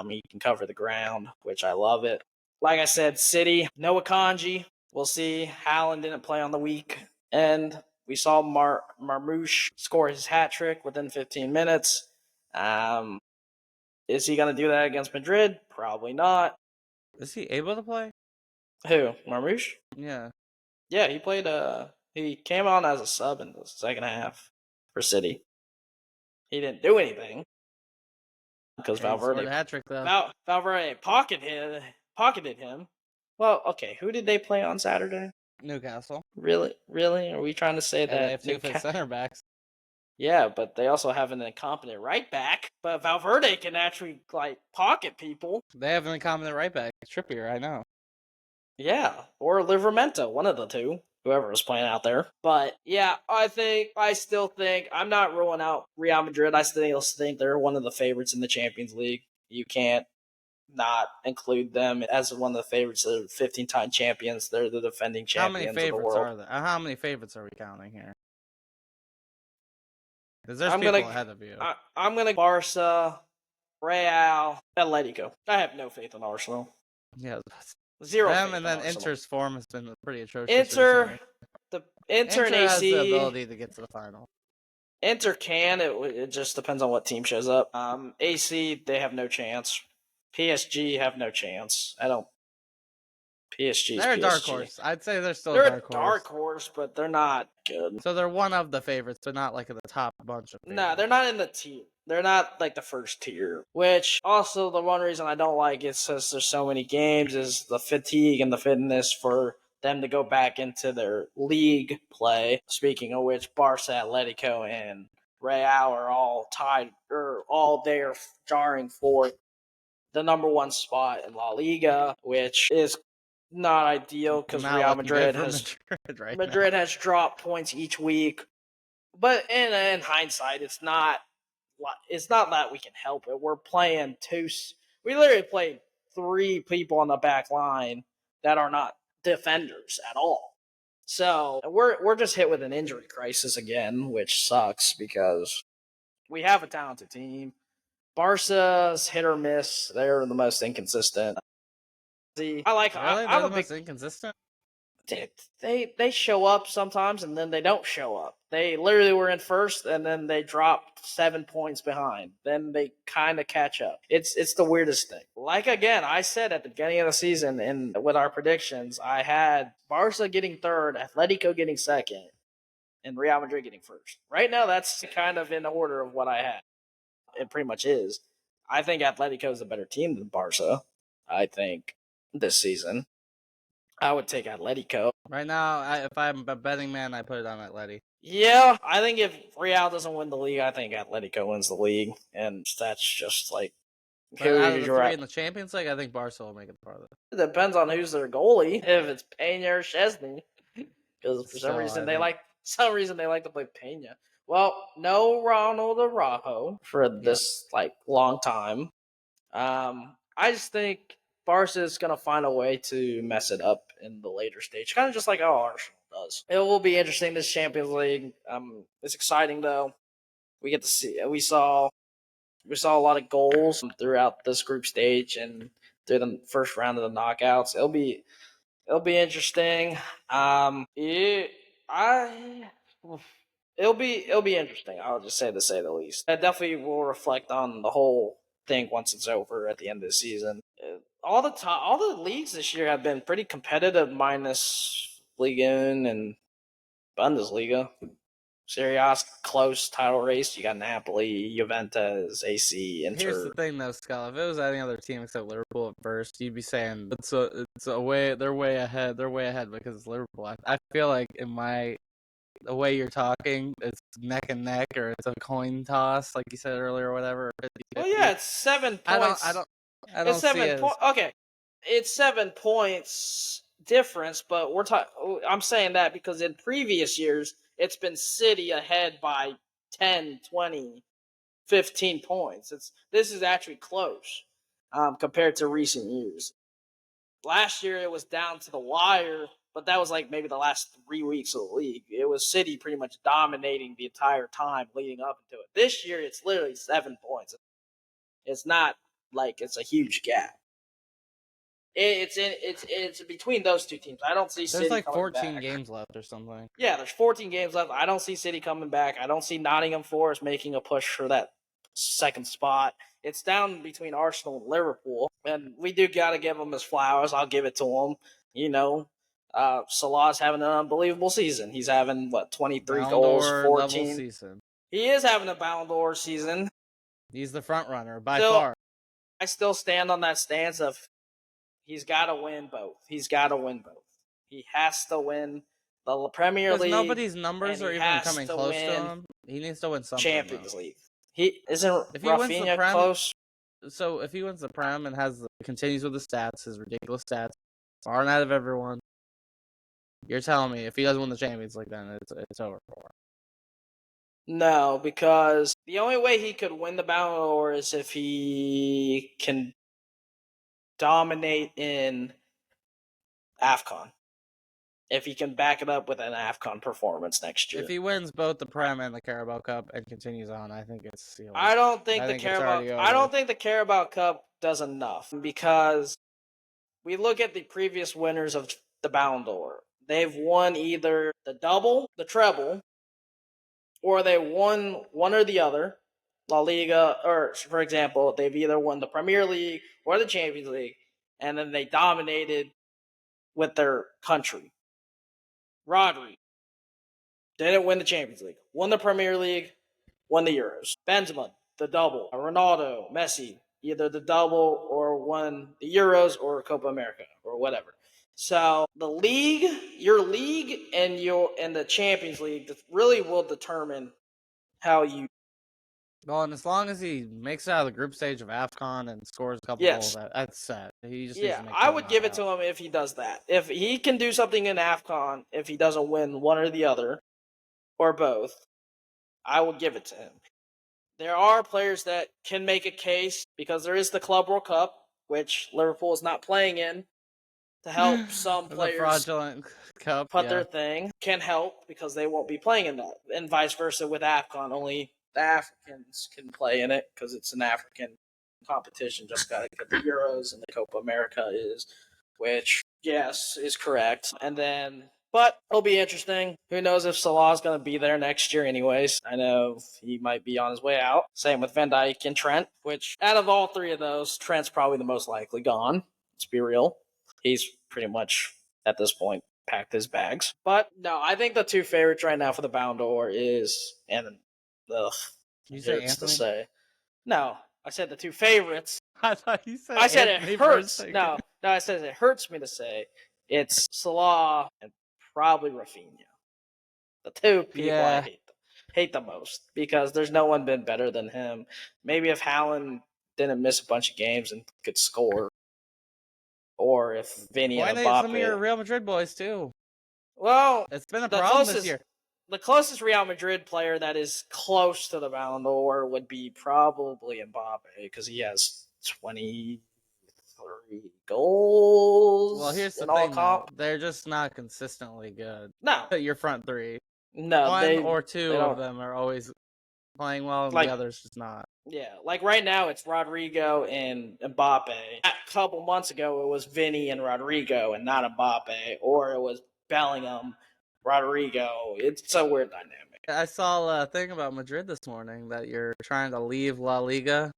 Speaker 1: He can cover the ground, which I love it. Like I said, City, no Akanji. We'll see. Haaland didn't play on the week. And we saw Marmoush score his hat trick within 15 minutes. Is he going to do that against Madrid? Probably not.
Speaker 2: Is he able to play?
Speaker 1: Who? Marmoush?
Speaker 2: Yeah.
Speaker 1: Yeah, he played. He came on as a sub in the second half for City. He didn't do anything because Valverde
Speaker 2: hat trick though.
Speaker 1: Valverde pocketed him. Well, okay. Who did they play on Saturday?
Speaker 2: Newcastle.
Speaker 1: Really? Are we trying to say that
Speaker 2: they have 2 fit center backs?
Speaker 1: Yeah, but they also have an incompetent right back. But Valverde can actually pocket people.
Speaker 2: They have an incompetent right back. Trippier, I know.
Speaker 1: Yeah, or Livramento, one of the two. Whoever was playing out there. But yeah, I still think I'm not ruling out Real Madrid. I still think they're one of the favorites in the Champions League. You can't not include them as one of the favorites. They're 15-time champions. They're the defending champions of the world.
Speaker 2: How many favorites are there? How many favorites are we counting here? Because there's people ahead of you.
Speaker 1: I'm going to Barca, Real, Atletico. I have no faith in Arsenal.
Speaker 2: Yeah.
Speaker 1: Zero.
Speaker 2: Them and then Inter's form has been pretty atrocious.
Speaker 1: Inter and AC
Speaker 2: has the ability to get to the final.
Speaker 1: Inter can. It just depends on what team shows up. AC, they have no chance. PSG have no chance. PSG.
Speaker 2: They're a dark horse. I'd say they're still
Speaker 1: a dark horse, but they're not good.
Speaker 2: So they're one of the favorites, but not like in the top bunch of favorites.
Speaker 1: No, they're not in the team. They're not like the first tier. Which also the one reason I don't like it since there's so many games is the fatigue and the fitness for them to go back into their league play. Speaking of which, Barca, Atletico, and Real are all tied or all there jarring for the number 1 spot in La Liga, which is not ideal because Real Madrid has dropped points each week. But in hindsight, it's not that we can help it. We're playing we literally played 3 people on the back line that are not defenders at all. So we're just hit with an injury crisis again, which sucks because we have a talented team. Barca's hit or miss. They're the most inconsistent.
Speaker 2: I'm the most inconsistent.
Speaker 1: They show up sometimes and then they don't show up. They literally were in first and then they dropped 7 points behind. Then they kind of catch up. It's the weirdest thing. Again, I said at the beginning of the season and with our predictions, I had Barca getting third, Atletico getting second, and Real Madrid getting first. Right now, that's kind of in order of what I had. It pretty much is. I think Atletico is a better team than Barca. I think this season. I would take Atletico.
Speaker 2: Right now, if I'm a betting man, I put it on Atleti.
Speaker 1: Yeah, I think if Real doesn't win the league, I think Atletico wins the league. And that's just
Speaker 2: out of the 3 in the Champions League, I think Barca will make it farther.
Speaker 1: It depends on who's their goalie. If it's Peña or Szczesny. Because for some reason they like some reason they like to play Pena. Well, no Ronald Araujo for this long time. I just think Barca is gonna find a way to mess it up in the later stage, kind of just like how Arsenal does. It will be interesting this Champions League. It's exciting though. We get to see. We saw a lot of goals throughout this group stage and through the first round of the knockouts. It'll be interesting. It, I it'll be interesting. I'll just say the least. It definitely will reflect on the whole thing once it's over at the end of the season. All the leagues this year have been pretty competitive, minus Liga and Bundesliga. Serie A's close title race. You got Napoli, Juventus, AC, Inter.
Speaker 2: Here's the thing, though, Skelt. If it was any other team except Liverpool at first, you'd be saying it's a way they're way ahead. They're way ahead because it's Liverpool. I feel like the way you're talking, it's neck and neck, or it's a coin toss, like you said earlier, or whatever. 50-50.
Speaker 1: Well, yeah, it's 7 points.
Speaker 2: I don't
Speaker 1: It's
Speaker 2: see
Speaker 1: 7
Speaker 2: it.
Speaker 1: points. Okay, it's 7 points difference, but I'm saying that because in previous years it's been City ahead by 10, 20, 15 points. This is actually close compared to recent years. Last year it was down to the wire, but that was like maybe the last 3 weeks of the league. It was City pretty much dominating the entire time leading up into it. This year it's literally 7 points. It's not like it's a huge gap. It's between those two teams. I don't see City.
Speaker 2: There's like
Speaker 1: coming
Speaker 2: 14
Speaker 1: back.
Speaker 2: games left or something.
Speaker 1: Yeah, there's 14 games left. I don't see City coming back. I don't see Nottingham Forest making a push for that second spot. It's down between Arsenal and Liverpool, and we do got to give them his flowers. I'll give it to him. Salah's having an unbelievable season. He's having 23
Speaker 2: Ballon
Speaker 1: goals,
Speaker 2: d'Or
Speaker 1: 14
Speaker 2: level season.
Speaker 1: He is having a Ballon d'Or season.
Speaker 2: He's the front runner by far.
Speaker 1: I still stand on that stance of he's got to win both. He's got to win both. He has to win the Premier League.
Speaker 2: Because nobody's numbers are even coming close to him. He needs to win something.
Speaker 1: Champions League. He isn't.
Speaker 2: If he wins the
Speaker 1: Raphinha
Speaker 2: Prem,
Speaker 1: close.
Speaker 2: So if he wins the Prem and continues with the stats, his ridiculous stats, far and out of everyone, you're telling me if he doesn't win the Champions League, then it's over for him.
Speaker 1: No, because the only way he could win the Ballon d'Or is if he can dominate in AFCON. If he can back it up with an AFCON performance next year.
Speaker 2: If he wins both the Prem and the Carabao Cup and continues on, I think it's sealed.
Speaker 1: I don't think the Carabao Cup does enough, because we look at the previous winners of the Ballon d'Or. They've won either the double, the treble, or they won one or the other. La Liga, or for example, they've either won the Premier League or the Champions League, and then they dominated with their country. Rodri didn't win the Champions League, won the Premier League, won the Euros. Benzema, the double. Ronaldo, Messi, either the double or won the Euros or Copa America or whatever. So the league, your league, and the Champions League really will determine how you.
Speaker 2: Well, and as long as he makes it out of the group stage of AFCON and scores a couple goals, that's set. He just needs to make
Speaker 1: I would give it to him if he does that. If he can do something in AFCON, if he doesn't win one or the other, or both, I would give it to him. There are players that can make a case, because there is the Club World Cup, which Liverpool is not playing in, to help some players
Speaker 2: fraudulent cup,
Speaker 1: their thing. Can help because they won't be playing in that. And vice versa with AFCON, only the Africans can play in it because it's an African competition. Just got to get the Euros, and the Copa America which, yes, is correct. But it'll be interesting. Who knows if Salah's going to be there next year anyways. I know he might be on his way out. Same with Van Dijk and Trent, which out of all three of those, Trent's probably the most likely gone. Let's be real. He's pretty much, at this point, packed his bags. But no, I think the two favorites right now for the Ballon d'Or is,
Speaker 2: you say Anthony?
Speaker 1: To say. No, I said the two favorites.
Speaker 2: I thought you said
Speaker 1: I said
Speaker 2: Anthony
Speaker 1: it hurts. No, I said it hurts me to say it's Salah and probably Raphinha. The two people I hate the most, because there's no one been better than him. Maybe if Haaland didn't miss a bunch of games and could score, or if Vinny and Mbappe.
Speaker 2: Some of your Real Madrid boys too.
Speaker 1: Well,
Speaker 2: it's been a problem this year.
Speaker 1: the closest Real Madrid player that is close to the Ballon d'Or would be probably Mbappe because he has 23 goals
Speaker 2: Well, here's the
Speaker 1: in all
Speaker 2: thing, though.
Speaker 1: comp.
Speaker 2: They're just not consistently good.
Speaker 1: No,
Speaker 2: Your front three.
Speaker 1: no,
Speaker 2: One or
Speaker 1: they
Speaker 2: two of
Speaker 1: don't
Speaker 2: them are always playing well, and the
Speaker 1: like.
Speaker 2: others just not.
Speaker 1: Yeah, like right now it's Rodrigo and Mbappe. A couple months ago it was Vinny and Rodrigo and not Mbappe, or it was Bellingham, Rodrigo. It's a weird dynamic.
Speaker 2: I saw a thing about Madrid this morning that you're trying to leave La Liga.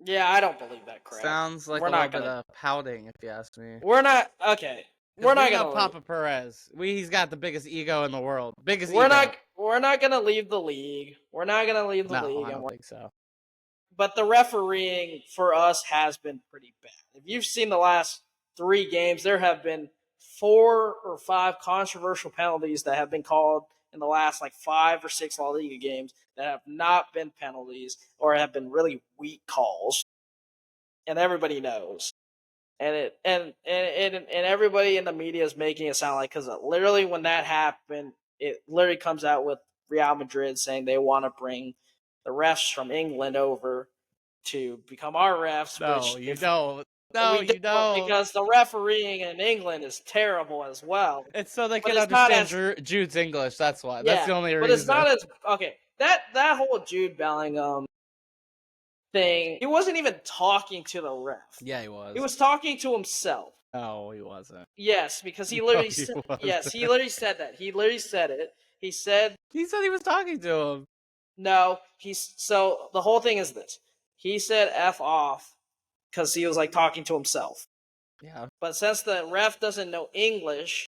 Speaker 1: Yeah, I don't believe that crap.
Speaker 2: Sounds like
Speaker 1: We're
Speaker 2: a little
Speaker 1: not
Speaker 2: bit
Speaker 1: gonna.
Speaker 2: of pouting, if you ask me.
Speaker 1: We're not okay.
Speaker 2: Because
Speaker 1: We're
Speaker 2: we
Speaker 1: not
Speaker 2: know
Speaker 1: gonna leave.
Speaker 2: Papa Perez. He's got the biggest ego in the world. Biggest
Speaker 1: We're
Speaker 2: ego.
Speaker 1: not. We're not gonna leave the league. We're not gonna leave the
Speaker 2: No,
Speaker 1: league.
Speaker 2: I don't think so.
Speaker 1: But the refereeing for us has been pretty bad. If you've seen the last 3 games, there have been 4 or 5 controversial penalties that have been called in the last like 5 or 6 La Liga games that have not been penalties or have been really weak calls, and everybody knows. And everybody in the media is making it sound like because literally when that happened, it literally comes out with Real Madrid saying they want to bring the refs from England over to become our refs.
Speaker 2: No,
Speaker 1: Which
Speaker 2: you
Speaker 1: if
Speaker 2: don't. No,
Speaker 1: we
Speaker 2: you
Speaker 1: don't,
Speaker 2: don't.
Speaker 1: because the refereeing in England is terrible as well.
Speaker 2: It's so they
Speaker 1: But
Speaker 2: can
Speaker 1: it's not
Speaker 2: understand
Speaker 1: as
Speaker 2: Jude's English. That's why. That's
Speaker 1: yeah,
Speaker 2: the only
Speaker 1: but it's
Speaker 2: reason.
Speaker 1: not as okay. That whole Jude Bellingham thing, he wasn't even talking to the ref.
Speaker 2: Yeah, he was.
Speaker 1: He was talking to himself.
Speaker 2: No, he wasn't.
Speaker 1: Yes, because he
Speaker 2: No,
Speaker 1: literally
Speaker 2: he
Speaker 1: said,
Speaker 2: wasn't.
Speaker 1: yes, he literally said that. He literally said it. He said
Speaker 2: He said he was talking to him.
Speaker 1: no. So the whole thing is this. He said "f off" because he was like talking to himself.
Speaker 2: Yeah.
Speaker 1: But since the ref doesn't know English,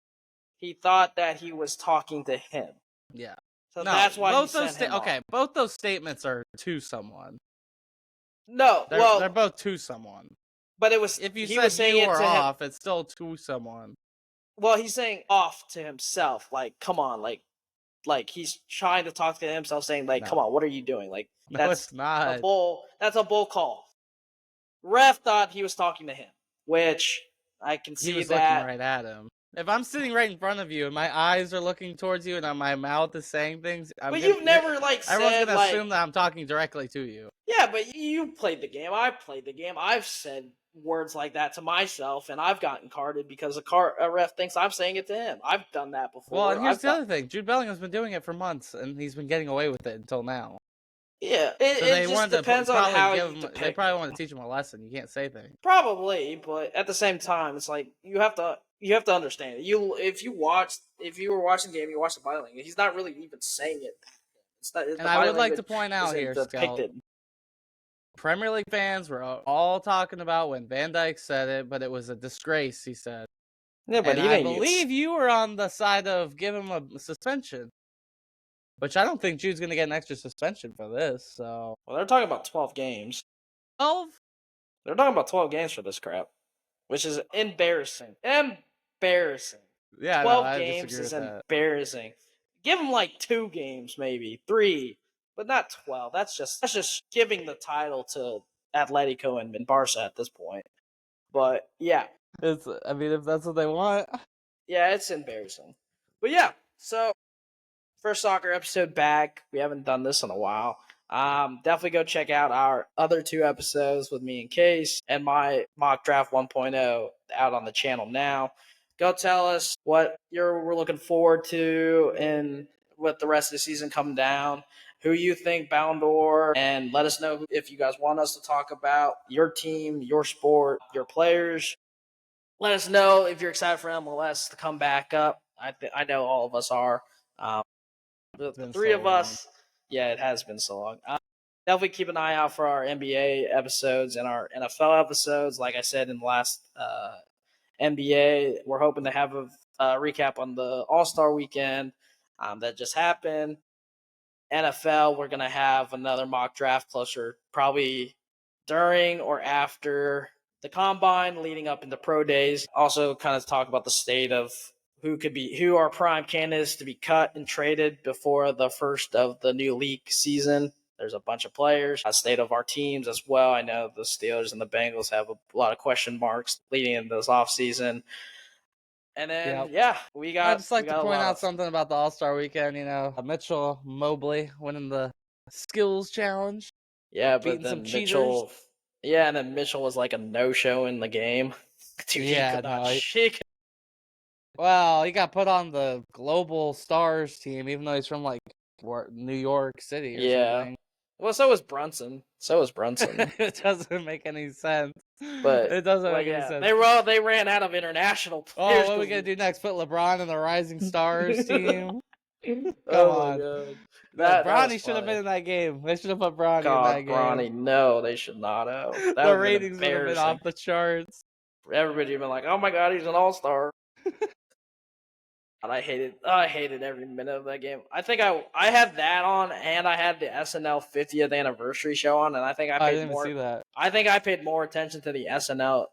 Speaker 1: he thought that he was talking to him.
Speaker 2: Yeah.
Speaker 1: So
Speaker 2: No,
Speaker 1: that's why he
Speaker 2: both those
Speaker 1: sent him off.
Speaker 2: okay, both those statements are to someone.
Speaker 1: No,
Speaker 2: They're both to someone.
Speaker 1: but it was
Speaker 2: If you
Speaker 1: he
Speaker 2: said
Speaker 1: was saying
Speaker 2: you
Speaker 1: it
Speaker 2: or
Speaker 1: to him.
Speaker 2: off, it's still to someone.
Speaker 1: Well, he's saying off to himself. Like, come on, like he's trying to talk to himself, saying like, "Come
Speaker 2: No.
Speaker 1: on, what are you doing?" Like
Speaker 2: No,
Speaker 1: that's
Speaker 2: it's not.
Speaker 1: a bull. That's a bull call. Ref thought he was talking to him, which I can
Speaker 2: He
Speaker 1: see
Speaker 2: was
Speaker 1: that.
Speaker 2: looking right at him. If I'm sitting right in front of you and my eyes are looking towards you and my mouth is saying things,
Speaker 1: You've never like
Speaker 2: everyone's
Speaker 1: said
Speaker 2: gonna
Speaker 1: like,
Speaker 2: assume that I'm talking directly to you.
Speaker 1: yeah, but you played the game. I played the game. I've said words like that to myself, and I've gotten carded because a ref thinks I'm saying it to him. I've done that before.
Speaker 2: Well, and here's the other thing: Jude Bellingham's been doing it for months, and he's been getting away with it until now.
Speaker 1: Yeah,
Speaker 2: So they
Speaker 1: it just
Speaker 2: wanted to
Speaker 1: depends on
Speaker 2: probably
Speaker 1: how
Speaker 2: give
Speaker 1: you
Speaker 2: him.
Speaker 1: depict
Speaker 2: They probably
Speaker 1: it.
Speaker 2: want to teach him a lesson. You can't say things.
Speaker 1: Probably, but at the same time, it's like you have to understand it. If you were watching the game, you watch the body language. He's not really even saying it. It's not
Speaker 2: And
Speaker 1: the
Speaker 2: I
Speaker 1: body
Speaker 2: would like to
Speaker 1: language
Speaker 2: point out
Speaker 1: isn't
Speaker 2: here, Skelt,
Speaker 1: depicted.
Speaker 2: Premier League fans were all talking about when Van Dijk said it, but it was a disgrace, he said.
Speaker 1: Yeah, but
Speaker 2: And
Speaker 1: he
Speaker 2: I
Speaker 1: didn't
Speaker 2: believe you were on the side of give him a suspension. Which I don't think Jude's going to get an extra suspension for this, so.
Speaker 1: Well, they're talking about 12 games.
Speaker 2: 12?
Speaker 1: They're talking about 12 games for this crap, which is embarrassing. Embarrassing.
Speaker 2: Yeah, no,
Speaker 1: 12
Speaker 2: I
Speaker 1: games
Speaker 2: disagree
Speaker 1: is
Speaker 2: with that.
Speaker 1: embarrassing. Give him like 2 games, maybe 3, but not 12. That's just giving the title to Atletico and Barca at this point. But yeah,
Speaker 2: I mean, if that's what they want.
Speaker 1: yeah, it's embarrassing. But yeah, so first soccer episode back. We haven't done this in a while. Definitely go check out our other 2 episodes with me and Case and my mock draft 1.0 out on the channel now. Go tell us what we're looking forward to and with the rest of the season coming down. Who you think Ballon d'Or, and let us know if you guys want us to talk about your team, your sport, your players. Let us know if you're excited for MLS to come back up. I know all of us are. Um, the 3 of us, yeah, it has been so long. Definitely keep an eye out for our NBA episodes and our NFL episodes. Like I said in the last NBA, we're hoping to have a recap on the All Star weekend that just happened. NFL, we're going to have another mock draft closer, probably during or after the combine, leading up into pro days. Also, kind of talk about the state of who are prime candidates to be cut and traded before the first of the new league season. There's a bunch of players. A state of our teams as well. I know the Steelers and the Bengals have a lot of question marks leading into this offseason. And then
Speaker 2: Yep.
Speaker 1: we
Speaker 2: I'd
Speaker 1: got
Speaker 2: just like to
Speaker 1: a
Speaker 2: point
Speaker 1: lot
Speaker 2: out
Speaker 1: of
Speaker 2: something about the All-Star weekend. Mitchell Mobley winning the skills challenge,
Speaker 1: but
Speaker 2: beating some
Speaker 1: then
Speaker 2: cheaters.
Speaker 1: And then Mitchell was like a no-show in the game. Dude, he
Speaker 2: Yeah,
Speaker 1: could not.
Speaker 2: no. Well, he got put on the Global Stars team, even though he's from like New York City or something.
Speaker 1: Well, so was Brunson.
Speaker 2: It doesn't make any sense.
Speaker 1: But
Speaker 2: It doesn't make any sense.
Speaker 1: They ran out of international players.
Speaker 2: Oh, what are we gonna do next? Put LeBron in the Rising Stars team? Come
Speaker 1: oh
Speaker 2: on.
Speaker 1: my god.
Speaker 2: Bronny should have been in that game. They should have put Bronny in that game.
Speaker 1: Bronny, no, they should not have.
Speaker 2: The ratings would have been off the charts.
Speaker 1: Everybody would have been like, "Oh my god, he's an all-star." And I hated every minute of that game. I think I had that on, and I had the SNL 50th anniversary show on, and I think
Speaker 2: I didn't even see that.
Speaker 1: I think I paid more attention to the SNL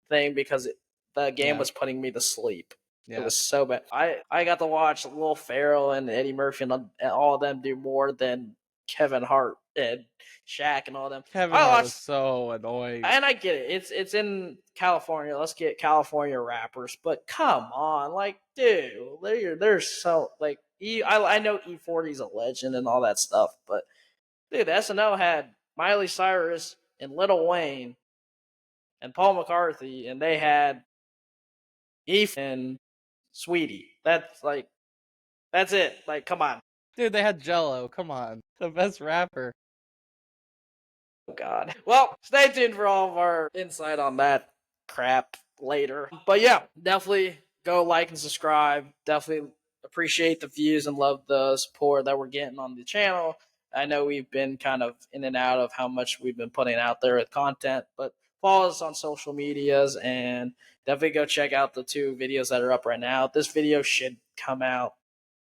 Speaker 1: thing because the game was putting me to sleep. Yeah. It was so bad. I got to watch Will Ferrell and Eddie Murphy and all of them do more than Kevin Hart and Shaq and all of them.
Speaker 2: Kevin Hart was so annoying.
Speaker 1: And I get it. It's in California. Let's get California rappers. But come on, like, dude, they're so like I know E40's a legend and all that stuff, but dude, SNL had Miley Cyrus and Lil Wayne and Paul McCarthy, and they had and Sweetie. That's it. Like, come on.
Speaker 2: Dude, they had Jello. Come on. The best rapper.
Speaker 1: Oh, God. Well, stay tuned for all of our insight on that crap later. But yeah, definitely go like and subscribe. Definitely appreciate the views and love the support that we're getting on the channel. I know we've been kind of in and out of how much we've been putting out there with content, but follow us on social medias and definitely go check out the 2 videos that are up right now. This video should come out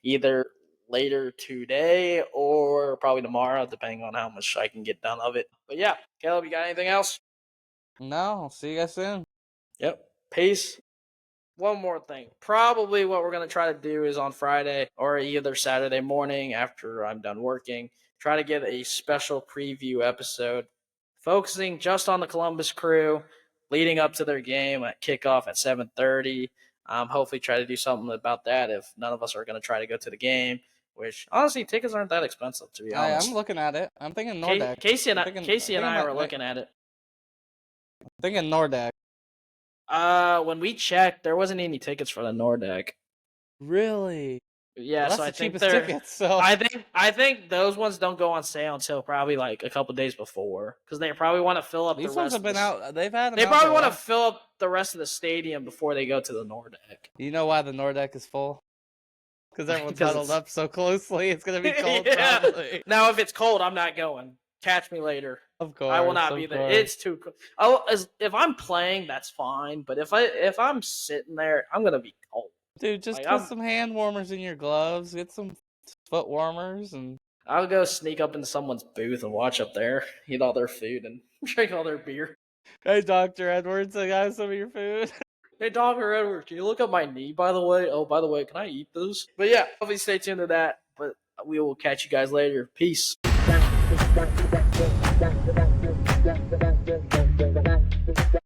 Speaker 1: either later today or probably tomorrow, depending on how much I can get done of it. But yeah, Caleb, you got anything else?
Speaker 2: No, I'll see you guys soon.
Speaker 1: Yep. Peace. One more thing. Probably what we're going to try to do is on Friday or either Saturday morning after I'm done working, try to get a special preview episode focusing just on the Columbus Crew leading up to their game at kickoff at 7:30. Hopefully try to do something about that if none of us are going to try to go to the game, which honestly tickets aren't that expensive, to be honest.
Speaker 2: I'm looking at it. I'm thinking Nordeck.
Speaker 1: Casey and I were looking at it.
Speaker 2: I'm thinking Nordeck.
Speaker 1: When we checked, there wasn't any tickets for the Nordeck.
Speaker 2: Really?
Speaker 1: Yeah,
Speaker 2: well,
Speaker 1: so I
Speaker 2: think
Speaker 1: they're
Speaker 2: tickets, so
Speaker 1: I think those ones don't go on sale until probably like a couple days before because they probably want to fill up.
Speaker 2: These ones have been out. They
Speaker 1: probably want to fill up the rest of the stadium before they go to the Nordeck.
Speaker 2: You know why the Nordeck is full? Because everyone's huddled up so closely. It's gonna be cold. Yeah. Probably.
Speaker 1: Now, if it's cold, I'm not going. Catch me later.
Speaker 2: Of course,
Speaker 1: I will not be there. It's too cold. If I'm playing, that's fine. But if I'm sitting there, I'm gonna be cold.
Speaker 2: Dude, just put some hand warmers in your gloves. Get some foot warmers, and
Speaker 1: I'll go sneak up into someone's booth and watch up there, eat all their food, and drink all their beer.
Speaker 2: Hey, Dr. Edwards, I got some of your food.
Speaker 1: Hey, Dr. Edwards, can you look at my knee, by the way? Oh, by the way, can I eat this? But yeah, hopefully stay tuned to that. But we will catch you guys later. Peace.